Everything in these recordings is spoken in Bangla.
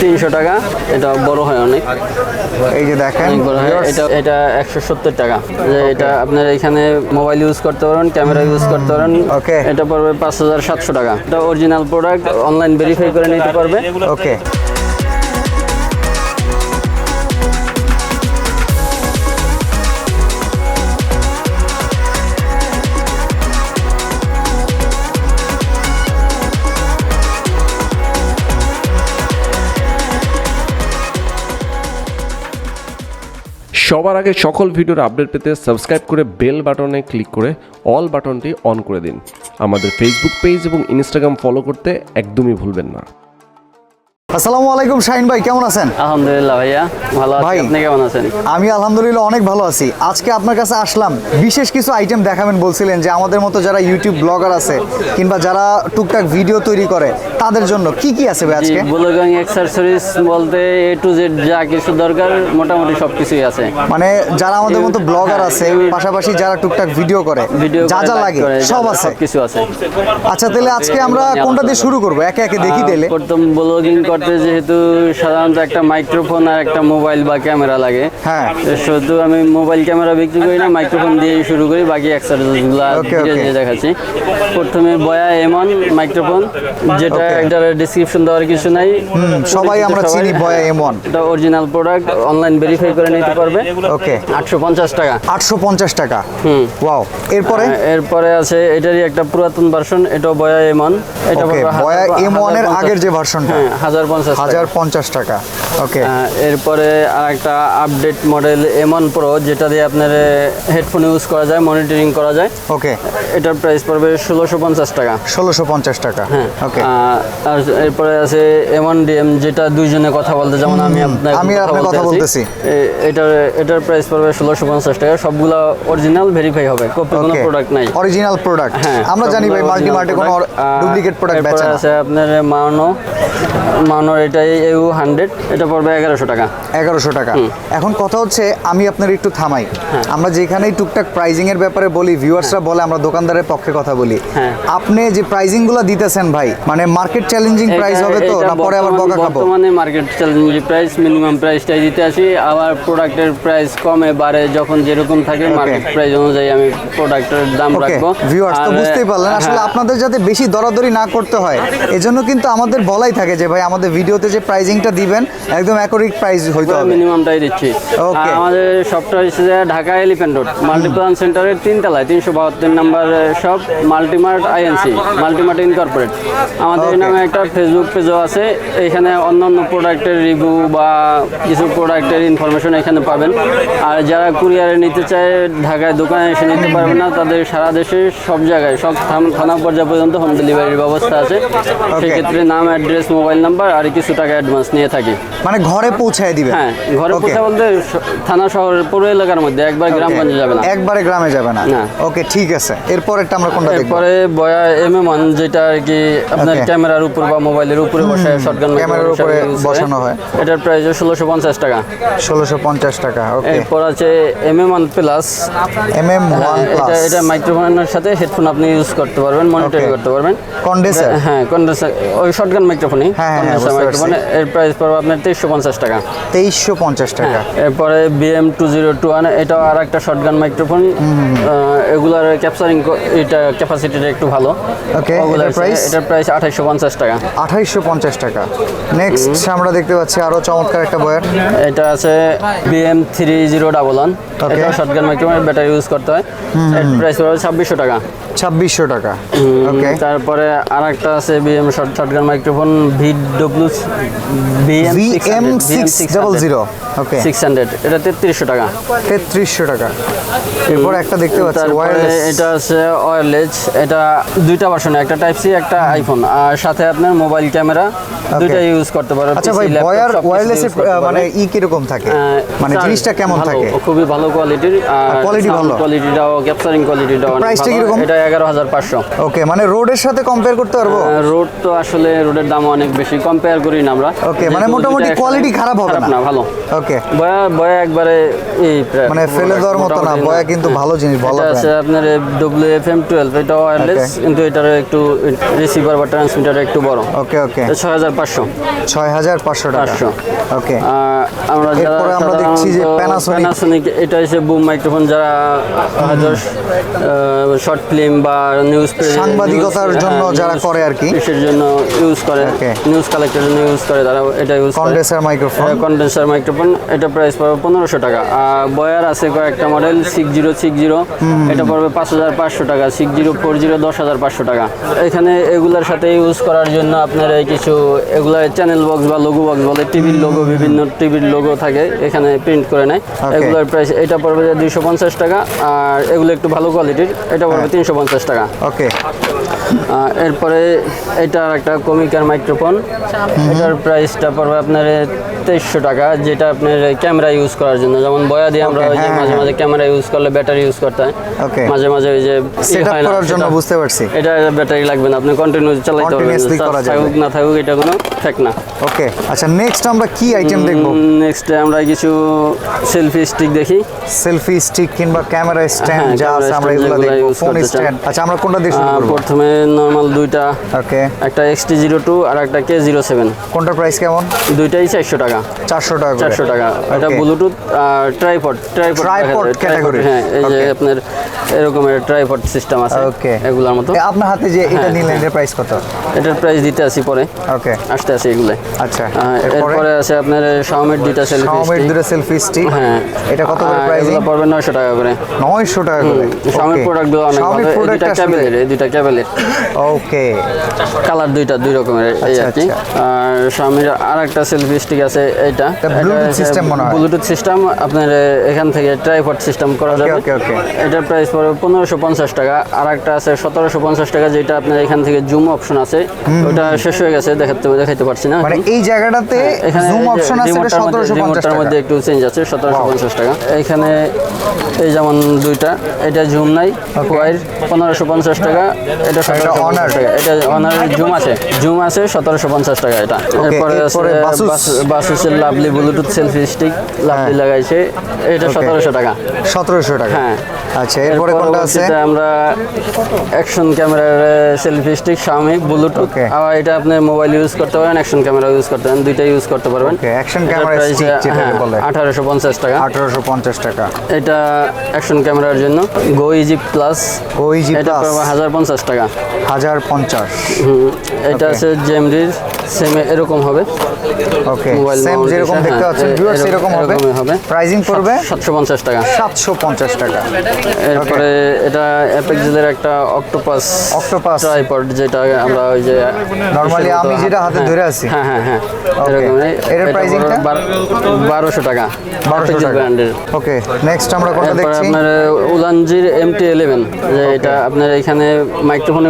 300 টাকা। এটা বড় হয় অনেক, এই যে দেখেন বড় হয়। এটা 170 টাকা। এটা আপনার এখানে মোবাইল ইউজ করতে পারবেন, ক্যামেরা ইউজ করতে পারবেন। ওকে, এটা পড়বে 5700 টাকা। এটা অরিজিনাল প্রোডাক্ট, অনলাইন ভেরিফাই করে নিতে পারবে। ওকে, সবার আগে সকল ভিডিওর আপডেট পেতে সাবস্ক্রাইব করে বেল বাটনে ক্লিক করে অল বাটনটি অন করে দিন। আমাদের ফেসবুক পেজ এবং ইনস্টাগ্রাম ফলো করতে একদমই ভুলবেন না। আসসালামু আলাইকুম শাহিন ভাই, কেমন আছেন? আলহামদুলিল্লাহ ভাইয়া, ভালো আছি। আপনি কেমন আছেন? আমি আলহামদুলিল্লাহ অনেক ভালো আছি। আজকে আপনার কাছে আসলাম, বিশেষ কিছু আইটেম দেখাবেন বলছিলেন, যে আমাদের মতো যারা ইউটিউব ব্লগার আছে কিংবা যারা টুকটাক ভিডিও তৈরি করে তাদের জন্য কি কি আছে ভাই আজকে? ব্লগিং অ্যাকসেসরিজ বলতে এ টু জেড যা কিছু দরকার মোটামুটি সবকিছুই আছে। মানে যারা আমাদের মতো ব্লগার আছে, পাশাপাশি যারা টুকটাক ভিডিও করে, যা যা লাগে সব আছে, কিছু আছে। আচ্ছা, তাহলে আজকে আমরা কোনটা দিয়ে শুরু করব? একে একে দেখি তাহলে। প্রথম ব্লগিং করতে যেহেতু সাধারণত একটা মাইক্রোফোন আর একটা মোবাইল বা ক্যামেরা লাগে, হ্যাঁ, শুধু আমি মোবাইল ক্যামেরা বিক্রি করি না, মাইক্রোফোন দিয়েই শুরু করি, বাকি অ্যাকসেসরিজগুলো ধীরে দেখাচ্ছি। প্রথমে বয়া এমন মাইক্রোফোন, যেটা একটা ডেসক্রিপশন দেওয়ার কিছু নাই, সবাই আমরা চিনি বয়া এমন। এটা অরিজিনাল প্রোডাক্ট, অনলাইন ভেরিফাই করে নিতে পারবে। ওকে, 850 টাকা। 850 টাকা, ওয়াও। এরপরে আছে এটারই একটা পুরাতন ভার্সন, এটা বয়া এমন। এটা বয়া এমন এর আগের যে ভার্সনটা, 1050 টাকা। ওকে, এরপরে আরেকটা আপডেট মডেল এমন প্রো, যেটা দিয়ে আপনার হেডফোন ইউজ করা যায়, মনিটরিং করা যায়। ওকে, এটার প্রাইস পড়বে 1650 টাকা। 1650 টাকা, হ্যাঁ। ওকে, আর এরপরে আছে এমন ডিএম, যেটা দুইজনে কথা বলতে, যেমন আমি আপনার কথা বলতেছি। এটার প্রাইস পড়বে 1650 টাকা। সবগুলা অরিজিনাল ভেরিফাই হবে, কপি কোনো প্রোডাক্ট নাই, অরিজিনাল প্রোডাক্ট। হ্যাঁ, আমরা জানি ভাই মাল্টিমার্টে কোনো ডুপ্লিকেট প্রোডাক্ট বেচে না। আছে আপনার মাউনোর এটাই EU 100, এটা পড়বে 1100 টাকা। 1100 টাকা। এখন কথা হচ্ছে, আমি আপনার একটু থামাই। আমরা যেখানেই টুকটাক প্রাইজিং এর ব্যাপারে বলি, ভিউয়ার্সরা বলে আমরা দোকানদারের পক্ষে কথা বলি। আপনি যে প্রাইজিং গুলো দিতেছেন ভাই, মানে মার্কেট চ্যালেঞ্জিং প্রাইস হবে তো, না পরে আবার বকা খাবো? বর্তমানে মার্কেট চ্যালেঞ্জিং প্রাইস, মিনিমাম প্রাইসটাই দিতে আসি। আবার প্রোডাক্টের প্রাইস কমে বাড়ে, যখন যেরকম থাকে মার্কেট প্রাইস অনুযায়ী আমি প্রোডাক্টের দাম রাখবো। ভিউয়ার্স তো বুঝতেই পারলেন, আসলে আপনাদের যাতে বেশি দরাদরি না করতে হয়, এজন্য কিন্তু আমাদের বলাই থাকে যে ভাই আমাদের ভিডিওতে যে প্রাইজিংটা দিবেন একদম অ্যাকুরেট প্রাইস হইতে হবে, মিনিমামটাই দিচ্ছি। ওকে, আমাদের শপটা হচ্ছে ঢাকা এলিফ্যান্ট রোড, মাল্টিপ্লান সেন্টারের 3 তলায় 372 নম্বর shop, Multimart INC, Multimart incorporate. আমাদের নামে একটা ফেসবুক পেজও আছে, এখানে অন্যান্য প্রোডাক্টের রিভিউ বা কিছু প্রোডাক্টের ইনফরমেশন এখানে পাবেন। আর যারা কুরিয়ারে নিতে চায়, ঢাকায় দোকানে এসে নিতে পারবে না, তাদের সারা দেশে সব জায়গায়, সব থানা পর্যায় পর্যন্ত হোম ডেলিভারির ব্যবস্থা আছে। সেক্ষেত্রে নাম, অ্যাড্রেস, মোবাইল নাম্বার আর কিছু টাকা অ্যাডভান্স নিয়ে থাকি। মানে ঘরে পৌঁছায় দিবেন? হ্যাঁ, ঘরে পৌঁছা বলতে থানা শহরের পুরো এলাকার মধ্যে, একবার গ্রামগঞ্জে যাবে না, একবারে গ্রামে যাবে না। ওকে, ঠিক আছে। এরপরেরটা আমরা কোনটা দেখব? এরপরে বয়া এমএম1, যেটা আর কি আপনার ক্যামেরার উপর বা মোবাইলের উপরে বসে শটগান ক্যামেরার উপরে বসানো হয়। এটার প্রাইস 1650 টাকা। 1650 টাকা। ওকে, এরপর আছে MM1 প্লাস। MM1 প্লাস, এটা মাইক্রোফোনের সাথে হেডফোন আপনি ইউজ করতে পারবেন, মনিটরিং করতে পারবেন। কন্ডেন্সার? হ্যাঁ, কন্ডেন্সার, ওই শটগান মাইক্রোফোনই। কন্ডেন্সার মাইক্রোফোন, এর প্রাইস পড়বে আপনার 2350 টাকা। 2350 টাকা। এরপরে BM2021, এটাও আর একটা শটগান মাইক্রোফোন। এগুলার ক্যাপচারিং এটা ক্যাপাসিটিটা একটু ভালো। ওকে, এটার প্রাইস 2850 টাকা। 2850 টাকা। নেক্সট আমরা দেখতে পাচ্ছি আরো চমৎকার একটা বয়ার, এটা আছে BM3011, এটা শটগান মাইক্রোফোন, ব্যাটারি ইউজ করতে হয়। এর প্রাইস পড়বে 2600 টাকা। 2600 টাকা। ওকে, তারপরে আরেকটা আছে BM শটগান মাইক্রোফোন BM600। ওকে, 600, এটা 3300 টাকা। 3300 টাকা। এরপর একটা দেখতে পাচ্ছি ওয়্যারলেস, এটা আছে ওয়্যারলেস, এটা দুইটা ভার্সন, একটা টাইপ সি, একটা আইফোন, আর সাথে আপনার মোবাইল ক্যামেরা দুইটা ইউজ করতে পারবেন। আচ্ছা ভাই, ওয়্যারলেস মানে কি রকম থাকে, মানে জিনিসটা কেমন থাকে? খুবই ভালো কোয়ালিটির, আর কোয়ালিটি ভালো, কোয়ালিটিটাও, ক্যাপচারিং কোয়ালিটিটাও অনেক প্রাইসটা কি রকম? এটা 11500। ওকে, মানে রোডের সাথে কম্পেয়ার করতে পারবো? রোড তো আসলে রোডের দাম অনেক বেশি, কম্পেয়ার করি না আমরা। ওকে, মানে মোটামুটি কোয়ালিটি খারাপ হবে না, ভালো। ওকে, ওকে, বয়া একবারে এই মানে ফেলে দেওয়ার মতো না, বয়া কিন্তু ভালো জিনিস, ভালো এটা আছে আপনার WFM12, এটা ওয়্যারলেস, কিন্তু এটার একটু রিসিভার বা ট্রান্সমিটার একটু বড়। ওকে ওকে, 6500 টাকা। ওকে, আমরা যারা এরপরে আমরা দেখছি যে প্যানাসোনিক, এটা হচ্ছে বুম মাইক্রোফোন, যারা হয়তো শর্ট ফিল্ম বা নিউজ সাংবাদিকতার জন্য যারা করে আর কি, এর জন্য ইউজ করে, নিউজ কালেক্টরের জন্য ইউজ করে, তারা এটা ইউজ করে। কন্ডেন্সার মাইক্রোফোন, এটা প্রাইস পড়বে 1500 টাকা। আর বয়ার আছে কয়েকটা মডেল, 6060, এটা পড়বে 5500 টাকা, 6040 10500 টাকা। এখানে এগুলোর সাথে ইউজ করার জন্য আপনার এই কিছু এগুলা চ্যানেল বক্স বা লোগো বক্স বলে, টিভির লোগো, বিভিন্ন টিভির লোগো থাকে এখানে প্রিন্ট করে নেয়। এগুলোর প্রাইস এটা পড়বে 250 টাকা, আর এগুলো একটু ভালো কোয়ালিটির, এটা পড়বে 350 টাকা। ওকে, এরপরে এটা একটা কমিকার মাইক্রোফোন, এটার প্রাইসটা পড়বে আপনার 2300 টাকা, যেটা আপনার ক্যামেরা ইউজ করার জন্য, যেমন বয়া দিয়ে আমরা ওই যে মাঝে মাঝে ক্যামেরা ইউজ করলে ব্যাটারি ইউজ করতে হয়, মাঝে মাঝে ওই যে সেটআপ করার জন্য। বুঝতে পারছি, এটা ব্যাটারি লাগবে না, আপনি কন্টিনিউ চালাতে পারবেন, থাকুক না থাকুক এটা কোনো ফেক না। ওকে, আচ্ছা নেক্সট আমরা কি আইটেম দেখব? নেক্সট আমরা কিছু সেলফি স্টিক দেখি, সেলফি স্টিক কিংবা ক্যামেরা স্ট্যান্ড যা আছে আমরা এগুলো দেখব, ফোন স্ট্যান্ড। আচ্ছা আমরা কোনটা দিয়ে শুরু করব? প্রথমে নরমাল দুইটা, ওকে, একটা XT02 আর একটা K07। কোনটার প্রাইস কেমন? দুইটাই 400 টাকা। 400 টাকা। এটা ব্লুটুথ আর ট্রাইপড ক্যাটাগরি। হ্যাঁ, এই যে আপনার এরকমের ট্রাইপড সিস্টেম আছে এগুলোর মতো। আপনার হাতে যে এটা নিলেন, এর প্রাইস কত? এটার প্রাইস দিতে আসি পরে, ওকে, আসতে আসি এগুলো। আচ্ছা, এরপরে আছে আপনার শাওমির দুইটা সেলফি স্টিক। হ্যাঁ, এটা কত করে প্রাইস? এগুলো পড়বে 900 টাকা করে। 900 টাকা করে। শাওমির প্রোডাক্টগুলো অনেক ভালো, এই দুইটা ক্যাবেলের। ওকে, কালার দুই রকমের এই আর কি। আর শাওমির আরেকটা সেলফি স্টিক আছে, এটা ব্লুটুথ সিস্টেম মনে হয়, ব্লুটুথ সিস্টেম, আপনার এখান থেকে ট্রাইপড সিস্টেম করা যাবে। এটার প্রাইস পড়বে 1550 টাকা। আর একটা আছে 1750 টাকা, যেটা আপনার এখান থেকে জুম অপশন আছে, ওটা শেষ হয়ে গেছে, দেখাইতে পারছি না। মানে এই জায়গাটাতে জুম অপশন আছে, এটা 1750 টাকা, মধ্যে একটু চেঞ্জ আছে, 1750 টাকা। এখানে এই যেমন দুইটা, এটা জুম নাই, ওয়াইড 1550 টাকা, এটা 1750 টাকা। এটা অনারের জুম আছে 1750 টাকা এটা। এরপরে আছে বাসুসের lovely bluetooth selfie stick, lovely লাগাইছে, এটা 1700 টাকা। 1700 টাকা, হ্যাঁ। আচ্ছা, এরপরে কোনটা আছে? আমরা অ্যাকশন ক্যামেরার সেলফি স্টিক শাওমি ব্লুটুথ, আর এটা আপনি মোবাইল ইউজ করতে পারেন, অ্যাকশন ক্যামেরা ইউজ করতে পারেন, দুইটা ইউজ করতে পারবেন। অ্যাকশন ক্যামেরা স্টিক যেটা বলে 1850 টাকা। 1850 টাকা। এটা অ্যাকশন ক্যামেরার জন্য গো ইজি প্লাস, এটা পড়বে 1050 টাকা। 1050। এটা আছে জেমরির, সেম এরকম হবে। ওকে, সেম যেরকম দেখতে পাচ্ছেন ভিউয়ার্স, এরকম হবে। প্রাইসিং পড়বে 750 টাকা। 750 টাকা। এরপরে এটা অ্যাপেক্সেলের একটা অক্টোপাস ট্রাইপড, যেটা আমরা ওই যে নরমালি আমি যেটা হাতে ধরে আছি, হ্যাঁ এরকম। এর প্রাইসিংটা 1200 টাকা, 1200 টাকা ব্র্যান্ডের। ওকে, নেক্সট আমরা কোনটা দেখছি? আপনার উলানজির MT11, যে এটা আপনার এখানে মাইক্রোফোন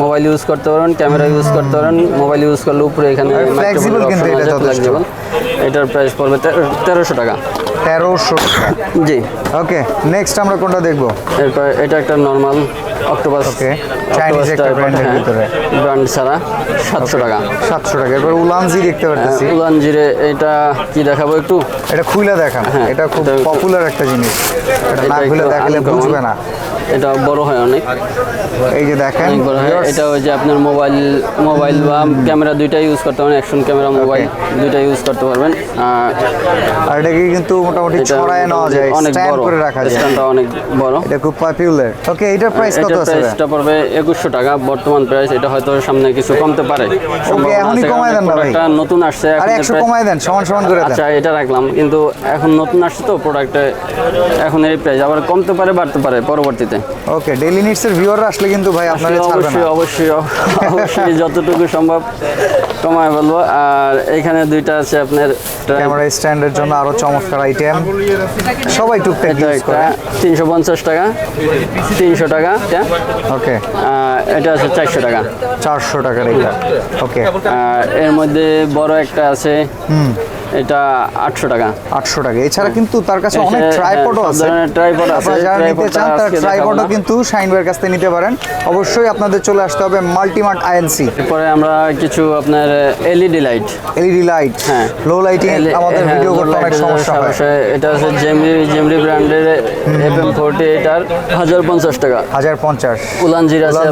মোবাইল ইউজ করতে পারেন, ক্যামেরা ইউজ করতে পারেন, মোবাইল ইউজ করলে উপরে এখানে ফ্লেক্সিবল, কিন্তু এটা যথেষ্ট। এটার প্রাইস পড়বে 1300 টাকা। 1300 টাকা, জি। ওকে, নেক্সট আমরা কোনটা দেখব? এরপর এটা একটা নরমাল অক্টোপাস, ওকে, চাইনিজ একটা ব্র্যান্ডের ভিতরে, ব্র্যান্ড ছাড়া 700 টাকা। 700 টাকা। এরপর উলানজি দেখতে পাচ্ছি, উলানজিরে এটা কি দেখাবো একটু? এটা খুলে দেখান, এটা খুব পপুলার একটা জিনিস, এটা না খুলে দেখালে বুঝবে না। এটা বড় হয় অনেক, এই যে দেখেন বড় হয়। এটা ওই যে আপনার মোবাইল বা ক্যামেরা দুইটাই ইউজ করতে পারবেন, অ্যাকশন ক্যামেরা মোবাইল দুইটাই ইউজ করতে পারবেন। আর এটাকে কিন্তু মোটামুটি ছড়ায় নেওয়া যায়, স্ট্যান্ড করে রাখা যায়, স্ট্যান্ডটা অনেক বড়, এটা খুব পপুলার। ওকে, এটার প্রাইস কত আছে? এটা পড়বে 2100 টাকা বর্তমান প্রাইস। এটা হয়তো সামনে কিছু কমতে পারে, ওকে, এখনই কমায় দেন না ভাই, এটা নতুন আসছে, আরে 100 কমায় দেন, সমান করে দেন। আচ্ছা, এটা রাখলাম, কিন্তু এখন নতুন আসছে তো প্রোডাক্টে, এখন এই প্রাইস আবার কমতে পারে, বাড়তে পারে পরবর্তীতে। ওকে, ডেইলি নিডস এর ভিউয়াররা আসলে কিন্তু ভাই আপনারা ছাড়বেন না, অবশ্যই যতটুকু সম্ভব কমায় বলবো। আর এখানে দুইটা আছে আপনার ক্যামেরা স্ট্যান্ডের জন্য, আরো চমৎকার আইটেম, সবাই টুকটাক ইউজ করে। 350 টাকা, 300 টাকা। ওকে, এটা আছে 400 টাকা। 400 টাকার এটা। ওকে, এর মধ্যে বড় একটা আছে, এটা 800 টাকা। 800 টাকা। এছাড়া কিন্তু তার কাছে অনেক ট্রাইপডও আছে। ট্রাইপড আছে, আপনারা যারা নিতে চান তারা ট্রাইপডও কিন্তু শাইন ভাইয়ের কাছ থেকে নিতে পারেন। অবশ্যই আপনাদের চলে আসতে হবে মাল্টিমার্ট আইএনসি। এরপরে আমরা কিছু আপনার এলইডি লাইট, হ্যাঁ লো লাইটিং আমাদের ভিডিও করতে অনেক সমস্যা হয়। এটা আছে জেমরি ব্র্যান্ডের FM40, এটার 1050 টাকা। 1050। উলানজির আছে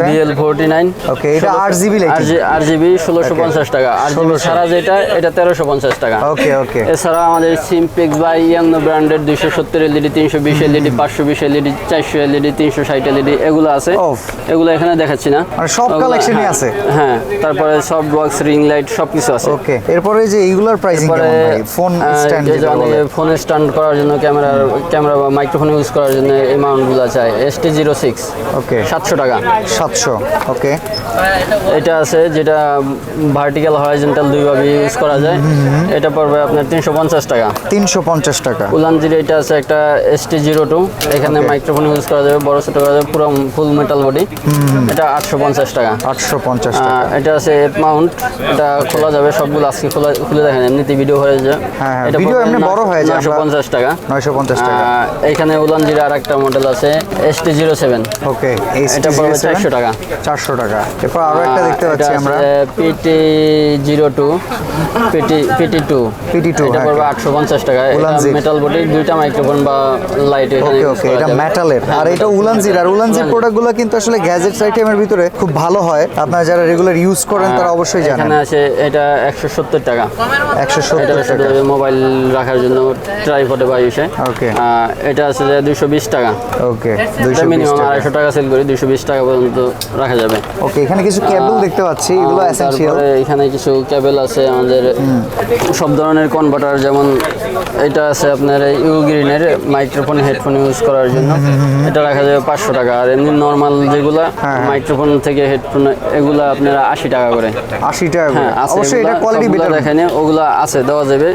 BL49। ওকে, এটা 8GB লাইটিং, RGB 1650 টাকা। RGB ছাড়া যেটা এটা 1350 টাকা। ওকে। এছাড়া আমাদের সিমপেক্স বা ইয়ান্ন ব্র্যান্ডের 270 LED, 320 LED, 520 LED, 400 LED, 360 LED এগুলো আছে। এগুলো এখানে দেখাচ্ছি না, মানে সব কালেকশনই আছে। হ্যাঁ, তারপরে সব বক্স, রিং লাইট সবকিছু আছে। ওকে, এরপরে যে এইগুলোর প্রাইসিং কেমন ভাই? ফোন স্ট্যান্ড, ফোন স্ট্যান্ড করার জন্য, ক্যামেরা বা মাইক্রোফোন ইউজ করার জন্য এই মাউন্টগুলো চাই। ST06, ওকে, 700 টাকা। 700। ওকে, এটা আছে যেটা ভার্টিক্যাল হরাইজন্টাল দুইভাবে ইউজ করা যায়। এটা পড়বে আপনার 350 টাকা। 350 টাকা। উলানজির এটা আছে একটা ST02, এখানে মাইক্রোফোন ইউজ করা যাবে, বড় ছোট করা যাবে, পুরো ফুল মেটাল বডি। এটা 850 টাকা। 850 টাকা। এটা আছে এপ মাউন্ট, এটা খোলা যাবে সবগুলো। আজকে খুলে দেখেন, এমনিতে ভিডিও হয়ে যায়। হ্যাঁ, ভিডিও এমনি বড় হয়ে যায়। 950 টাকা। 950 টাকা। এখানে উলানজির আরেকটা মডেল আছে ST07। ওকে, এটা পড়বে 400 টাকা। 400 টাকা। এরপর আরো একটা দেখতে পাচ্ছি আমরা, PT02, PT2। এটা পড়বে 850 টাকা। এটা মেটাল বডি, দুইটা মাইক্রোফোন বা লাইট এখানে ইউজ করা এটা যাবে। মেটালের। আর এটা উলানজির। আর উলানজির প্রোডাক্টগুলো কিন্তু আসলে গ্যাজেটস আইটেমের ভিতরে খুব ভালো হয়। আপনারা যারা রেগুলার ইউজ করেন তারা অবশ্যই জানেন। এখানে আছে এটা 170 টাকা। 170 টাকা। মোবাইল রাখার জন্য ট্রাইপডে বা ইসে। ওকে, এটা আছে যে 220 টাকা। ওকে, মিনিমাম 220 টাকা। 250 টাকা সেল করি, 220 টাকা পর্যন্ত রাখা যাবে। ওকে, এখানে কিছু কেবল দেখতে পাচ্ছি, এগুলো এসেনশিয়াল। তারপরে এখানে কিছু কেবল আছে আমাদের সব ধরনের কনভার্টার, যেমন এটা আছে আপনার ইউ গ্রিনের মাইক্রোফোন হেডফোন ইউজ করার জন্য। এটা রাখা যাবে 500 টাকা। আর এমনি নর্মাল যেগুলা মাইক্রোফোন থেকে হেডফোন, এগুলা আপনারা 80 টাকা করে। 80 টাকা করে। হ্যাঁ, অবশ্যই এটা কোয়ালিটি বেটার দেখেন, ওগুলা আছে, দেওয়া যাবে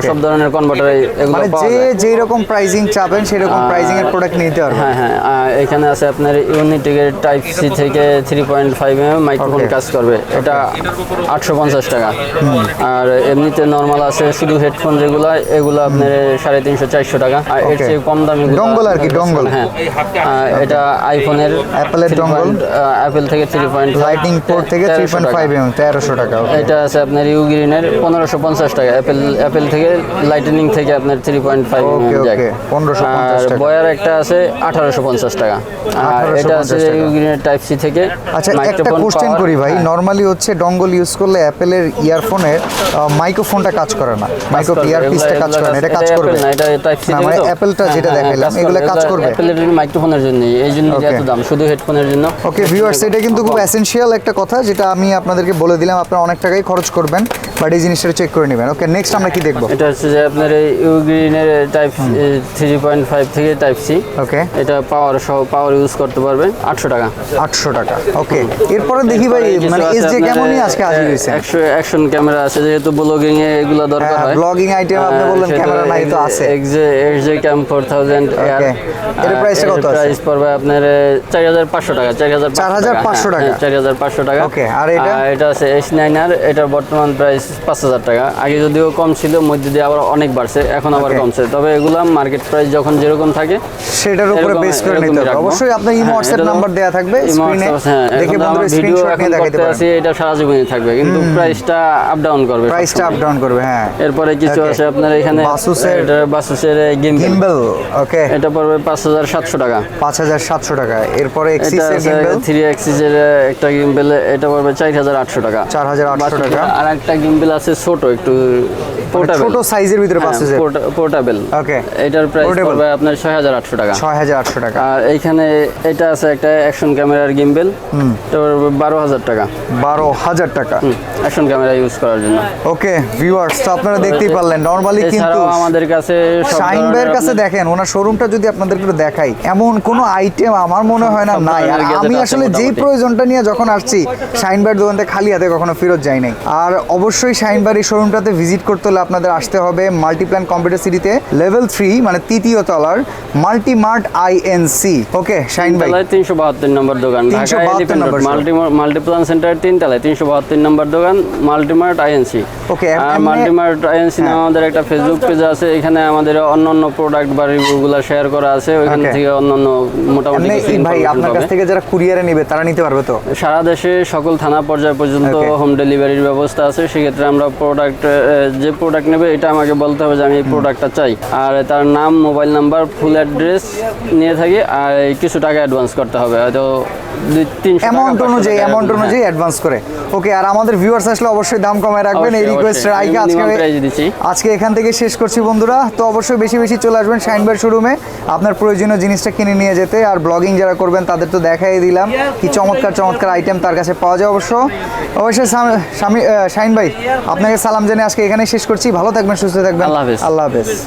সব ধরনের কনভার্টার এগুলো মানে পাওয়া যায়। যেই রকম প্রাইসিং চাবেন সেই রকম প্রাইসিং এর প্রোডাক্ট নিতে পারবেন। হ্যাঁ, এখানে আছে আপনার ইউনিটেকের টাইপ সি থেকে 3.5 mm মাইক্রোফোন কাজ করবে। এটা 850 টাকা। আর এমনিতে নরমাল আছে শুধু হেডফোন যেগুলো, এগুলো আপনার 350 400 টাকা। আর এর চেয়ে কম দামি ডঙ্গল আর কি, ডঙ্গল। হ্যাঁ, এটা আইফোনের অ্যাপলের ডঙ্গল, অ্যাপেল থেকে 3.5, লাইটিং পোর্ট থেকে 3.5 mm 1300 টাকা। এটা আছে আপনার ইউ গ্রিনের 1550 টাকা। অ্যাপেল থেকে লাইটনিং থেকে আপনার 3.5 mm জ্যাক। 1550 টাকা। বয়ার একটা আছে 1850 টাকা। আর এটা আছে ইউ গ্রিনের টাইপ সি থেকে। আচ্ছা, একটা কোশ্চেন করি ভাই, নরমালি হচ্ছে ডঙ্গল ইউজ করলে অ্যাপেলের ইয়ারফোনের মাইক্রোফোনটা কাজ করে না, ইয়ারপিসটা কাজ করে না, এটা কাজ করবে না? এটা টাইপ সি মানে অ্যাপেলটা যেটা দেখাইলাম এগুলো কাজ করবে। অ্যাপেলের মাইক্রোফোনের জন্য, এই জন্য এত দাম, শুধু হেডফোনের জন্য। ওকে ভিউয়ার্স, এটা কিন্তু খুব এসেনশিয়াল একটা কথা যেটা আমি আপনাদেরকে বলে দিলাম। আপনারা অনেক টাকাই খরচ করবেন, বাট এই জিনিসটা চেক করে নেবেন। ওকে, নেক্সট আমরা কি দেখবো? এটা হচ্ছে যে আপনার ইউ গ্রিনের টাইপ 3.5 থেকে টাইপ সি। ওকে, এটা পাওয়ার ইউজ করতে পারবে 800 টাকা। 800 টাকা। ওকে, এরপরে দেখি ভাই, মানে এসজে কেমনই আজকে হাজির হয়েছে। অ্যাকশন ক্যামেরা আছে, যেহেতু ব্লগিং এ এগুলো দরকার হয়। ব্লগিং আইটেম আপনি বললেন ক্যামেরা নাই তো আছে। এক্সজে ক্যাম 4000 এর। এর প্রাইসটা কত আছে? প্রাইস পড়বে আপনার 4500 টাকা। 4500 টাকা। 4500 টাকা। ওকে, আর এটা আছে S9R, এটা বর্তমান প্রাইস 5000 টাকা। আগে যদিও কম ছিল, মধ্যে দিয়ে আবার অনেক বাড়ছে, এখন আবার কমছে। তবে এগুলা মার্কেট প্রাইস যখন যেরকম থাকে সেটার উপরে বেস করে নিতে হবে। অবশ্যই আপনার ইমো হোয়াটসঅ্যাপ নাম্বার দেয়া থাকবে স্ক্রিনে, দেখে বন্ধুরা স্ক্রিনশট নিয়ে দেখাইতে পারেন। এটা সারা জীবনই থাকবে, কিন্তু প্রাইসটা আপ ডাউন করবে। হ্যাঁ। এরপরে কিছু আছে আপনার এখানে বাসুসের গিম্বল। ওকে, এটা পড়বে 5700 টাকা। 5700 টাকা। এরপরে এক্সিসের গিম্বল, 3 এক্সিসের একটা গিম্বল, এটা পড়বে 4800 টাকা। 4800 টাকা। আর একটা গিম্বল আছে ছোট, একটু ছোট সাইজের ভিতরে বাসুসের পোর্টেবল। ওকে, এটার প্রাইস পড়বে আপনার 6800 টাকা। 6800 টাকা। আর এইখানে এটা আছে একটা অ্যাকশন ক্যামেরার গিম্বল, এটা পড়বে 12000 টাকা। 12000 টাকা অ্যাকশন ক্যামেরা ইউজ করার জন্য। ওকে ভিউয়ার্স, তো আপনারা দেখতেই পারলেন নরমালি কিন্তু আমাদের কাছে শাইন ভাইয়ের কাছে দেখেন, ওনার শোরুমটা যদি আপনাদের একটু দেখাই, এমন কোনো আইটেম আমার মনে হয় না নাই। আর আমি আসলে যেই প্রয়োজনটা নিয়ে যখন আসছি, শাইন ভাইয়ের দোকানতে খালি হাতে কখনো ফেরত যাই নাই। আর অবশ্যই শাইন ভাইয়ের এই শোরুমটাতে ভিজিট করতে হলে আপনাদের আসতে হবে মাল্টিপ্ল্যান কম্পিউটার সিটিতে লেভেল 3 মানে তৃতীয় তলার মাল্টিমার্ট আইএনসি। ওকে শাহিন ভাই, 372 নম্বর দোকান, ঢাকা 372 এলিফ্যান্ট নম্বর রোড, মাল্টিপ্লান সেন্টারের 3 তলায় 372 নম্বর দোকান, মাল্টিমার্ট আইএনসি। ওকে, আর মাল্টিমার্ট আইএনসি নামে আমাদের একটা ফেসবুক পেজ আছে, এখানে আমাদের অন্যান্য প্রোডাক্ট বা রিভিউগুলো শেয়ার করা আছে, ওইখান থেকে অন্যান্য মোটামুটি কিছু ভাই information আপনার কাছ পাবে। থেকে যারা কুরিয়ারে নেবে তারা নিতে পারবে তো? সারা দেশে সকল থানা পর্যায় পর্যন্ত হোম ডেলিভারির ব্যবস্থা আছে। সেক্ষেত্রে আমরা যে প্রোডাক্ট নেবে এটা আমাকে বলতে হবে যে আমি এই প্রোডাক্টটা চাই, আর তার নাম, মোবাইল নাম্বার, ফুল অ্যাড্রেস নিয়ে থাকি, আর কিছু টাকা অ্যাডভান্স করতে হবে, হয়তো 200-300 অ্যামাউন্ট অনুযায়ী অ্যাডভান্স করে। ওকে, আর আমাদের ভিউয়ার্স আসলে অবশ্যই দাম কমায় রাখবেন, এই রিকোয়েস্ট রাখি। আজকে এখান থেকে শেষ করছি বন্ধুরা। তো অবশ্যই বেশি বেশি চলে আসবেন শাহিন ভাইয়ের শোরুমে আপনার প্রয়োজনীয় জিনিসটা কিনে নিয়ে যেতে। আর ব্লগিং যারা করবেন তাদের তো দেখাই দিলাম কি চমৎকার চমৎকার আইটেম তার কাছে পাওয়া যায়। অবশ্যই শাহিন ভাই আপনাকে সালাম জানিয়ে আজকে এখানে শেষ করছি। ভালো থাকবেন, সুস্থ থাকবেন। আল্লাহ হাফেজ। আল্লাহ হাফেজ।